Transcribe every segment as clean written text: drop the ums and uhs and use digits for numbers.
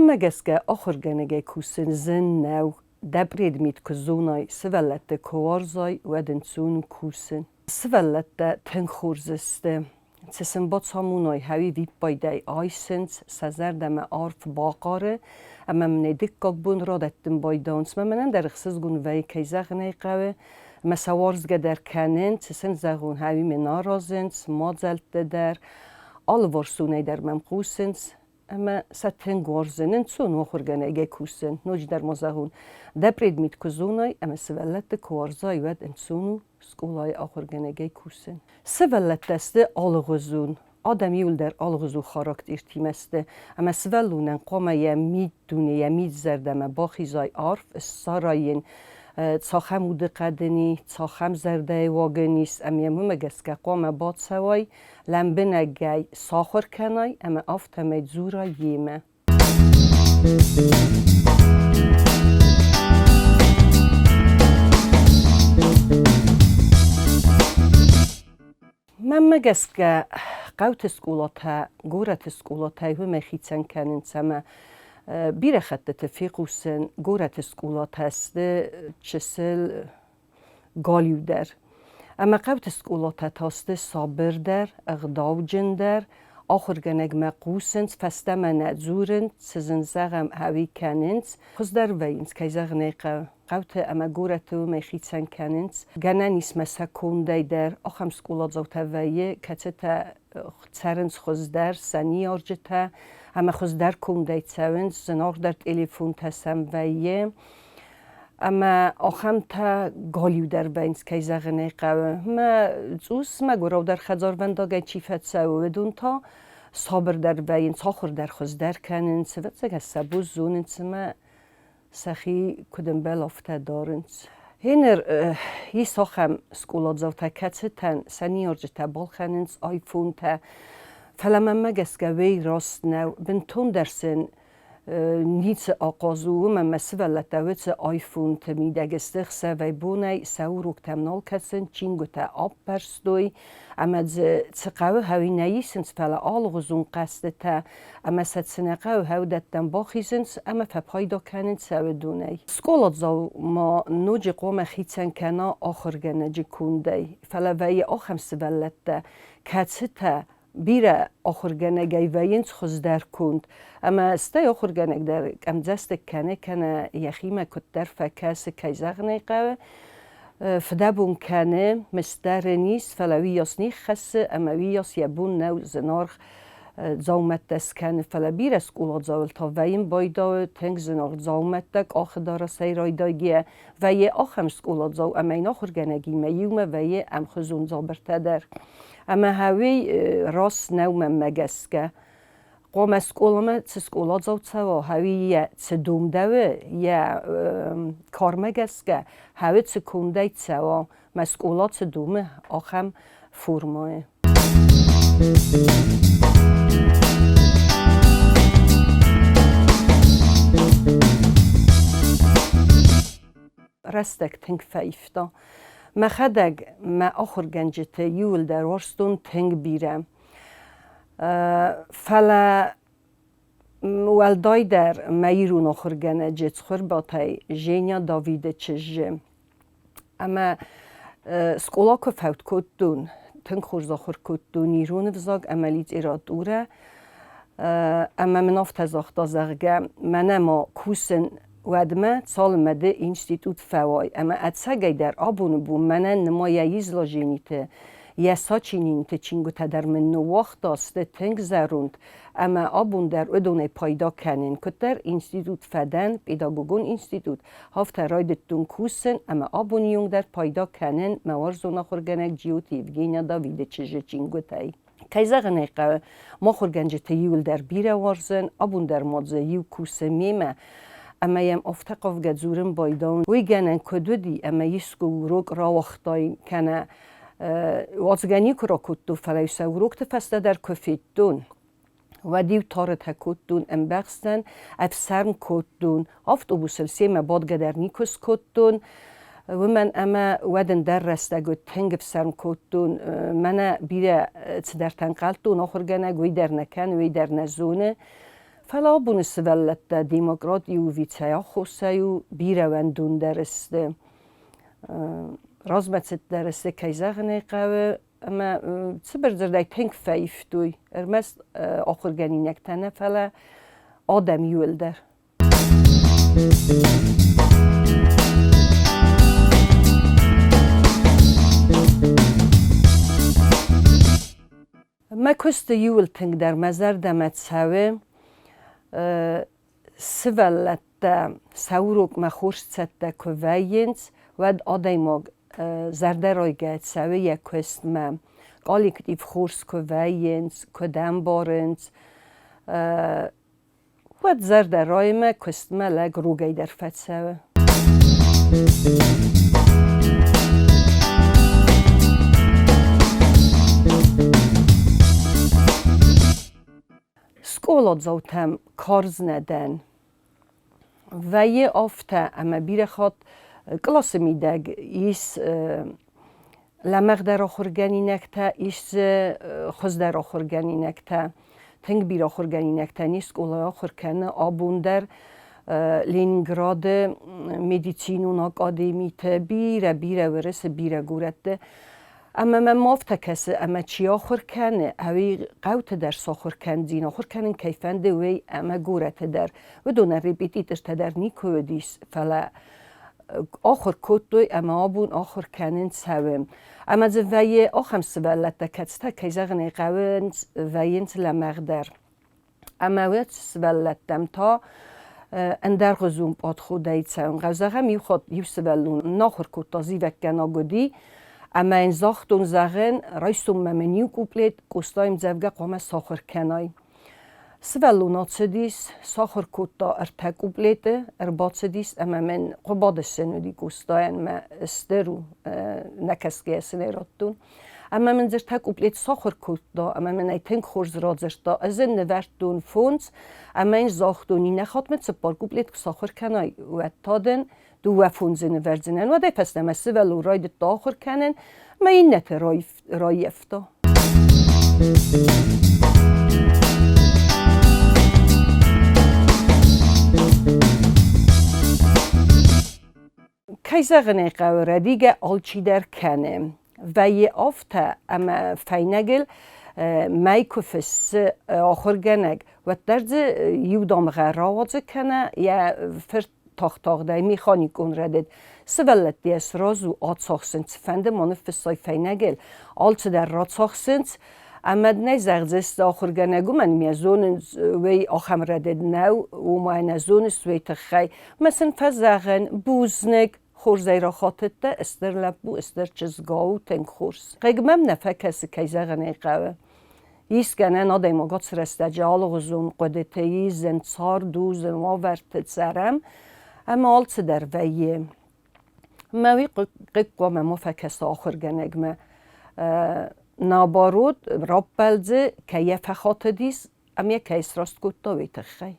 ممگسکه آخر گنگه کوسن زن نو دبرید میت که زونای سولت کوارزای و دنسون کوسن سولت تن خورزسته سسن بات سامونای هاوی ویب بایده آیسنس سزر دم عارف باقاره اما من دکاک بون را دتن بایدانس من در خصوص گون وی کیزاق نیقوه مسوارز گدر کنن سسن زغون هاوی منارازنس مازلت در آل ورسونه در ممقوسنس اما ستن گورزنن سون وخور گنگه کوسن نوج در مزغون دبرید میت کزونای اما سولت کوارزای ود انسونو سکولای آخر گنگه کوسن سولت دسته آلغزون آدمیول در آلغزو خاراکتر تیمسته اما سولونن قامه یمید دونه یمید زردمه با خیزای عارف ساراین تاخم ود قدنی تاخم زرده واگنیست اما مگس که قامه باد سوای لمبنه گی ساخر کنای اما آفتمه زورا ییمه من مگس که قوت سکولات گورت سکولات و مخیتن کنن سما بیره خط تفیقوسن گورت سکولات هست چسل گالیو در اما قوت سکولات هست صابر در اغداوجن در آخر گنگ مقوسنس فسته من نزورن سزن زغم هاوی کننس خز در وینس که زغ نیقه قوت اما گورت و مخیتن کننس گنانیس مسکونده در آخم سکولات زوتا ویه کتتا ترنس خز در سنی آرجتا اما خز در کنده تاونس زناغ در تلفون تسم ویه اما آخم تا گالیو در بینس که زغ نیقه ما زوس ما گراو در خزار ونداگه چیفت سو بدون تا صابر در بینس آخر در خز در کننس و تسگه سبوز زوننس ما سخی کدم بلافته دارنس هنر یه ساخم سکولات زوتا کتتن سنی آرجتا بالخننس آیفون تا فلما مگس که وی راست نو بنتون درسن نیت آقازو من مسئولت دوت آیفون تمیدگستخ سوی بونه سوروک تمنال کسن چینگو تا آب برستوی اما تقوه هاوی نیسنس فلا آلغزون قصد تا اما ستسنقوه هاو دتن باخیزنس اما فپایدا کنن سوی دونه سکولات زو ما نوجی قوم خیتن کنا آخر گنجی کنده فلا وی آخم سولت تا کتس تا بیره آخر گنگی وینس خوز در کند اما استه آخر گنگ در ام دست کنه یخیمه کت در فکس کیزاق نیقوه فدابون کنه مستر نیست فلوی یاس نیخ خسه اما وی یاس یبون نو زنارخ زومت دست کنه فلا بیر اسکولات زاول تا ویم بایدا تنگ زنار زومت دک آخر داره سیرای داگیه وی آخم اسکولات زاو اما این آخر گنگی میومه وی ام خزون زابرته در اما هاوی راست نوم مگس که قوم اسکولم سکولات زود سوا هاوی یا دوم دوه یا کار مگس که هاوی کنده سوا مسکولات دومه آخم فرماه رستک تنگ فایفتا ما خداگ ما آخر گنجت یول در ورستون تنگ بیرم فلا والدای در میرون آخر گنجت خور باتای جنیا داوید چجه اما سکولا که فوت کد دون تنگ خورز آخر کد دونیرون وزاگ عملیت ایراد دوره اما منافت از آختا زغگه من ما کوسن ودمه سال مده انستیتوت فوای اما اتساگی در آبون بو منن نمایه یزلا جینیته یه ساچینینیته چینگو تا در من نواخت داسته تنگ زروند اما آبون در ادونه پایدا کنین که در انستیتوت فدن پیداگوگون انستیتوت هفته رایدتون کوسن اما آبونیون در پایدا کنین موارزون آخرگنک جیوتی وگینه داویده چجه چینگو تایی کیزاق نیقه ما خورگنجه تیول در بیره وارزن آبون در مادزه یو کوسه میمه اما یم افتقاف گذورم بایدان وی گنن کدودی اما یسکو روک راوختاین کنه وازگانی کرا کدو فلیسه و روک تفسته در کفیدون و دیو تارت کدون امبخستن افسرم کدون افتوبوسل سیمه بادگه در نیکوس کدون و من اما ودن در رسته گو تنگ افسرم کدون من بیره در تنقلتون آخر گنه وی در نکن وی در نزونه فلا بونس ولت ديمقراط يوفيتسا خوسايو بيروندون درسته رازمت درسته كيزغني قوي اما صبر زرداي تنك فايفتوي ارمس آخر گنینک تنه فلا آدم يولدر ما كست يول تنك در مزر دمت سوي سولت سوروك ما خورش تسته كوينز ود آدماغ زردرای گت سوي یک کست ما قالی کتیف خورس كوينز كدام بارنز ود زردرای ما کست ما لگ روگی در فت سوي سکولات زوتم کارز ندن و یه آفته اما بیره خواد کلاس میدگ ایس لمغ در آخرگنی نکته ایس خوز در آخرگنی نکته تنگ بیر آخرگنی نکته نیست سکولای آخر کنه آبون در لینینگراد مدیسینون آکادمیت بیره ورس بیره گورده اما من مافته کسی اما چی آخر کنه اوی قوت در ساخر کندین آخر کنن کیفنده وی اما گورت در و دونه ریپیتیتش تدر نیکو دیس فلا آخر کد دوی اما آبون آخر کنن سویم اما زی وی آخم سوالت کتستا کیزغنی قوینز وینز لمغدر اما ویت سوالت دم تا اندر غزوم باد خودایت سویم غزغم یو خود یو سوالون ناخر کد تازی وکن آگودی اما این زاختون زغن رایستون ممنیو کوپلیت گستایم زفگه قامه ساخر کنای سوالونات سدیس ساخر کوتا ارتا کوپلیت اربات سدیس اما من قباد سنو دی گستایم ما استرو نکسگه سنیراتون اما من زرتا کوپلیت ساخر کوتا اما من ایتنگ خورز راد زرتا ازن نوردون فونز اما این زاختونی نخواد من سپار کوپلیت ساخر کنای و تادن دو وفونزن ورزنن و ده پس نمسه ولو راید داخر کنن ما این نت رای افتا کیزغنی قوره دیگه آلچی در کنه و یه آفته اما فینگل میکوفس آخر گنگ و درز یودام غراوازه کنه یا فرد تاختاقدای میخانیکون ردد سوالت دیس رازو آتساخسنس فنده منفسای فینگل آلت در راتساخسنس امد نه زغزست آخرگنگو من میازون وی آخم ردد نو و معنزونس وی تخی مثلا فزغن بوزنگ خورزی را خاطت استر لبو استر چزگاو تنگ خورس قیگمم نفه کسی کیزغنی قوه ایست گنه ناده مگات سرسته جال غزون قدتهی زنصار دوز ما ورتت سرم اما آلت در ویه موی قیقا ما فکست آخر گنگمه نابارود راب بلزه که یه فخاط دیست اما یه کیس راست گود دا وی تخی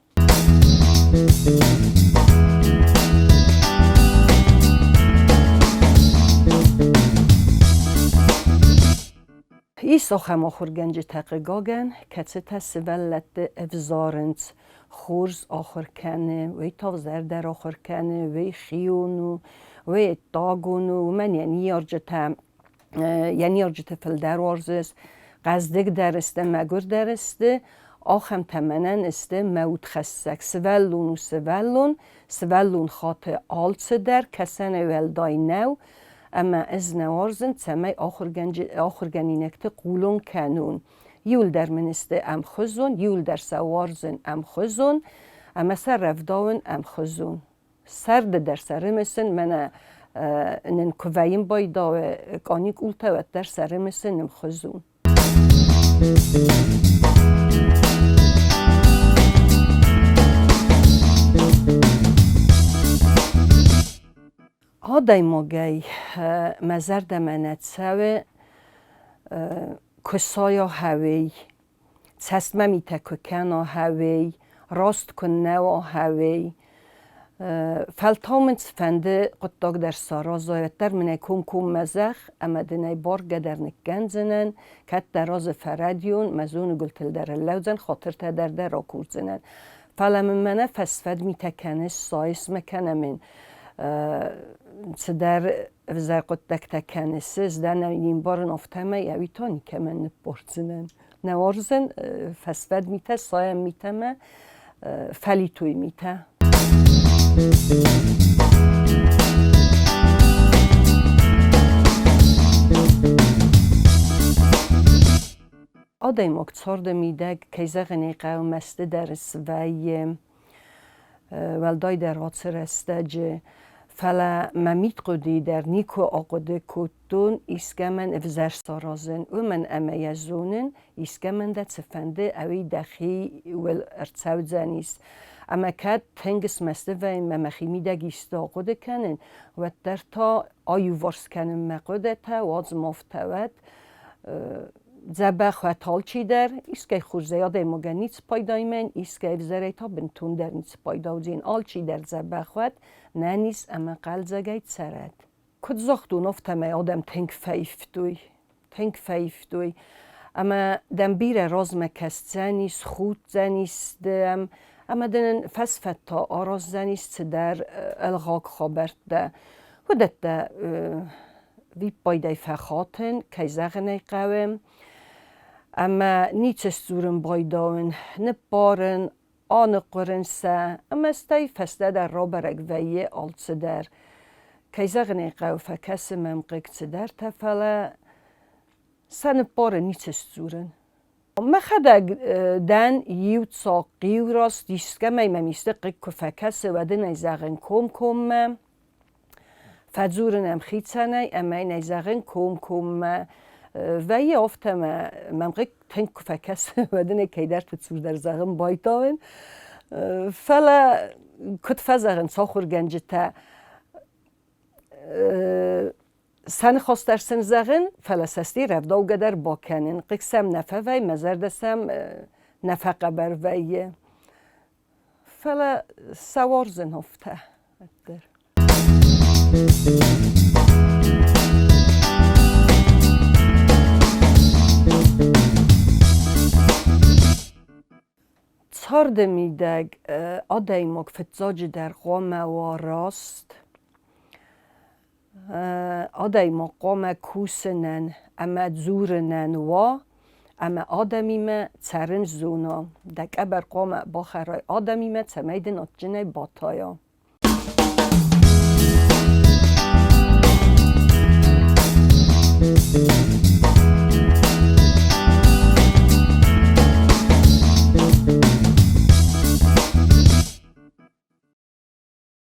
ایسا خم آخر گنج تقیقاگن کچه تسی ولد افزارنز خورز آخر کنه وی تاوزر در آخر کنه وی خیونو وی داگونو من یعنی یارجت فل در وارزس قزدگ درسته مگر درسته آخم تمنن استه موت خستک سولون خاطر آلت در کسن ولدای نو اما از نوارزن تمای آخر گنینکت قولون کنون یول در منسته ام خزون یول در سوارزن ام خزون اما سر رفداون ام خزون سرد در سر مثل من نن کویم بایدا و کانیک اولتا و در سر مثل نم خزون آدای مگی مزر دمنت سوه کسایا هوی چست ممیته که کنا هوی راست کن نوا هوی فلتامن فنده قطاق در سارا زایتر منه کم مزخ اما دنه بارگه در نکنزنن کت دراز فردیون مزون گلتل در اللوزن خاطر تا در را کورزنن فلم منه فسفد میتکنه سایس مکنه من در وزر قطاق تکنه سز در نیم بارن افتمه یوی تانی که من نپرزنن نوارزن فسفد میته سایم میتمه فلیتوی میته آدم اکتسارده میده که زغنی قوم است درس وی ولدای در آتر است جه فلا ممیت قدی در نیکو آقده کتون ایسکمن افزر سارازن و من امیزونن ایسکمن ده تفنده اوی دخی ول ارتساود زنیست اما که تنگس مسته و این ممخیمی ده گیسته آقده کنن و در تا آیو ورس کنن مقده تا واز مفتوت زبخ و تال چی در ایسکه خورزه یاده مگه نیت پایدای من ایسکه افزره تا بنتون در نیت پایداو زین آل چی در زبخ و نه نیست اما قل زگه سرد کد زختون افتمه آدم تنگ فیف دوی اما دم بیره راز مکست زنیست خود زنیست دم اما دن فسفت تا آراز زنیست در الغاق خابرد ده و ده وی بایده فخاتن که زغنه قوم اما نیچه سورن بایداون نبارن آن قرنسه اما استی فسته در را برگ ویه آلتse در که زغنه قو فکس ممقق در تفله سن باره نیچه سورن مخدق دن یوت ساقیو راست دیسکه میمیسته قیق فکس و دن زغن کم فزورن ام خیتسنه اما این زغن کم و یه افتم ممقق تنگ فکس و دن که در تتصور در زغن بایتاون فلا کت فزغن ساخور گنجه تا سن خواست در سن زغن فلا سستی رفداو گدر باکنن قیقسم نفه وی مزردسم نفه قبر ویه فلا سوار زن هفته در تارده میدگ آدای مک فتزاج در قوم و راست آدای ما قوم کوسنن اما زورنن و اما آدمی ما ترن زونا دک ابر قوم باخرای آدمی ما تمیدن اتجنه باتایا